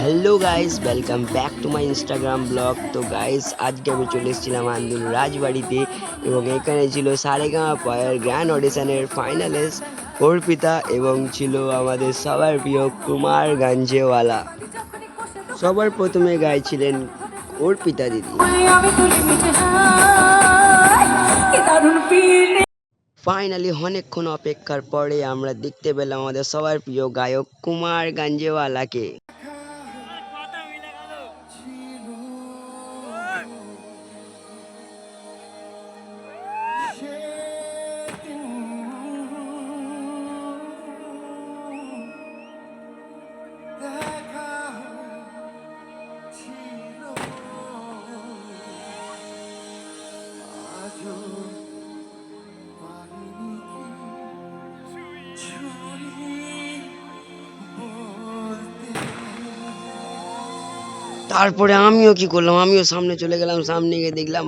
Hello guys, welcome back to my Instagram blog. তো guys, আজকে আমি চলে এসেছিলাম আন্দুল রাজবাড়িতে এবং এখানে ছিল সারেগামাপার গ্র্যান্ড অডিশনের ফাইনালিস্ট অর্পিতা এবং ছিল আমাদের সবার প্রিয় কুমার গাঞ্জেওয়ালা। সবার প্রথমে গাইছিলেন অর্পিতা দিদি। ফাইনালি অনেকক্ষণ অপেক্ষার পরে আমরা দেখতে পেলাম আমাদের সবার প্রিয় গায়ক কুমার গাঞ্জেওয়ালাকে। তারপরে আমিও কি করলাম, আমিও সামনে চলে গেলাম। সামনে গিয়ে দেখলাম